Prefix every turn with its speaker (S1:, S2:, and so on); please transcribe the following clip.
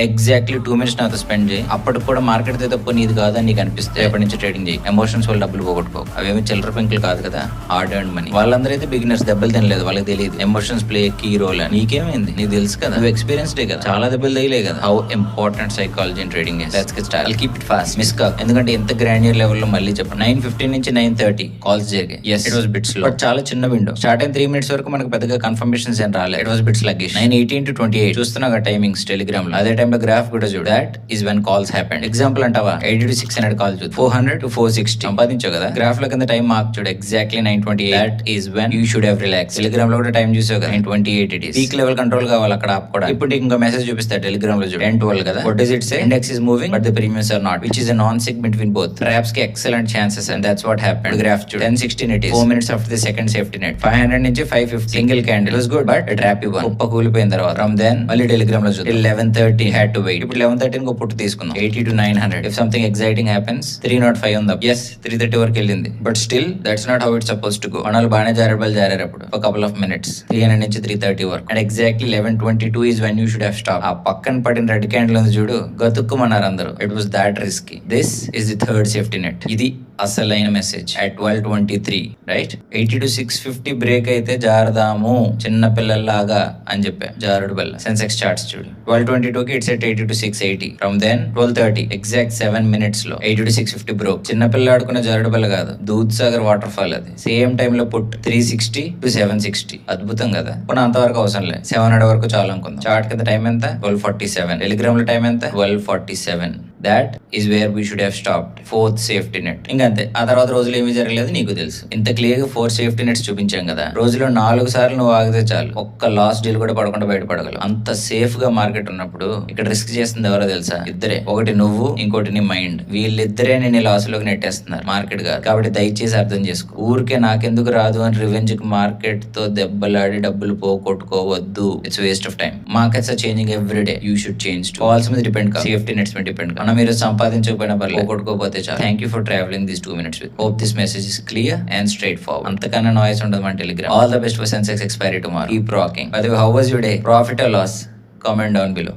S1: Exactly 2 minutes నాతో spend చేయి. అప్పటికి కూడా మార్కెట్ తో తప్ప నీది కాదని నీకు అనిపిస్తే ఎప్పటి నుంచి ట్రేడింగ్ చేయి. ఎమోషన్స్ వాళ్ళు డబ్బులు పోగొట్టుకో. అవేమి చిల్లర పెంకులు కాదు కదా, హార్డ్ ఎర్న్ మనీ. వాళ్ళందరూ అయితే బిగినర్స్, దెబ్బలు తినలేదు, వాళ్ళకి తెలియదు ఎమోషన్స్ ప్లే కీ రోల్ అని. నీకేమైంది, నీకు తెలుసు కదా, నువ్వు ఎక్స్పీరియన్స్డే కదా, చాలా దెబ్బలు తగిలే కదా. How important psychology in trading is. Let's get started. Keep it fast, miss cock. ఎందుకంటే ఎంత గ్రాండియర్ లెవెల్లో మళ్ళీ చెప్పండి. 9:15 నుంచి 9:30 కాల్స్ జరిగాయి. ఎస్, ఇట్ వాస్ బిట్స్ లో, బట్ చాలా చిన్న విండో. స్టార్ట్ అయిన 3 minutes వరకు మనకు పెద్దగా కన్ఫర్మేషన్స్ ఏం రాలేదు. It was bits laggish. 9:18 to 28 చూస్తున్నా టైమింగ్స్ టెలిగ్రామ్ లో. అదే టైంలో గ్రాఫ్ కూడా చూడు. That is when calls happened. Example అంటావా, 80 to 600 కాల్ చూడు, 400 to 460 సంపాదించావు కదా. గ్రాఫ్ లో కింద టైం మార్క్ చూడు, exactly 9:28. That is when you should have relax. Telegram లో కూడా టైం చూసావు కదా, 9:28 it is. Peak level control కావాలి అక్కడ ఆపుకోవడం. ఇప్పుడు నీకు ఇంకో మెసేజ్ చూపిస్తా టెలిగ్రామ్ లో చూడు, 10:12 కదా. What does it say? Index is moving but the premiums are not, which is a non sig between both. Traps కి excellent chances and that's what happened. Graph చూడు, 10:16 it is. 4 minutes after the second safety net. 500 నుంచి 550 single candle was good, but trap ఇవ్వను. కుప్ప కూలిపోయిన తర్వాత from then మళ్ళీ Telegram లో చూడు, 11:30 హ్యాడ్ టు వెయిట్. ఇప్పుడు 11:13 కు పుట్టు తీసుకుందాం, 80 to 900. If something exciting happens, 305 ఉంది. ఎస్, 330 వరకు వెళ్ళింది, but still that's not how it suppose to go. మనల్ని బాగానే జారేరు అప్పుడు ఒక కపుల్ ఆఫ్ మినిట్స్, 300 నుంచి 330 వరకు. And exactly 11:22 is when you should have stopped. ఆ పక్కన పడిన రెడ్ క్యాండిల్ ఉంది చూడు, గతుక్కుమన్నారు అందరూ. It was that risky. This is the third safety net. ఇది అసలైన message. At 12:23 right, 80 to 650 break అయితే జారదాము చిన్న పిల్లల్లాగా అని చెప్పా. జారుడు బల్ల. సెన్సెక్స్ చార్ట్స్ చూడు, 12:22 కి it's at 80 to 680. From then 12:30 exact 7 minutes లో 80 to 650 బ్రోక్. చిన్న పిల్ల ఆడుకున్న జారుడు బల్ల కాదు, దూద్ సాగర్ వాటర్ ఫాల్ అది. సేమ్ టైమ్ లో పుట్ 360 to 760. అద్భుతం కదా. ఇప్పుడు అంతవరకు అవసరం లేదు, 700 వరకు చాలు అనుకుందాం. చార్ట్ కింద టైం ఎంత, 12:47. టెలిగ్రామ్ లో టైం ఎంత, 12:47. That is where we should have stopped. Fourth safety net. ఇంకంతే, ఆ తర్వాత రోజులు ఏమీ జరగలేదు నీకు తెలుసు. ఇంత క్లియర్ గా 4 సేఫ్టీ నెట్స్ చూపించాం కదా. రోజులో 4 సార్లు నువ్వు ఆగితే చాలు, ఒక్క లాస్ట్ డీల్ కూడా పడకుండా బయటపడగలవు. అంత సేఫ్ గా మార్కెట్ ఉన్నప్పుడు ఇక్కడ రిస్క్ చేస్తుంది ఎవరో తెలుసా? ఇద్దరే. ఒకటి నువ్వు, ఇంకోటి నీ మైండ్. వీళ్ళిద్దరే నేను లాస్ లోకి నెట్టేస్తున్నారు, మార్కెట్ కాదు. కాబట్టి దయచేసి అర్థం చేసుకో. ఊరికే నాకెందుకు రాదు అని రివెంజ్ కి మార్కెట్ తో దెబ్బలాడి డబ్బులు పోగొట్టుకోవద్దు. It's waste of time. Markets are changing every day. You should change. Calls మీద డిపెండ్ కాదు, సేఫ్టీ నెట్స్ మీద డిపెండ్ కాదు. మీరు సంపాదించకపోయినా పర్లేదు, పోగొట్టుకోకపోతే చాలు. Thank you for travelling this 2 minutes with. Hope this message is clear and straightforward. అంతకన్నా నాయిస్ ఉండదు మన Telegram. All the best for Sensex expiry tomorrow. Keep rocking. By the way, how was your day? Profit or loss? Comment down below.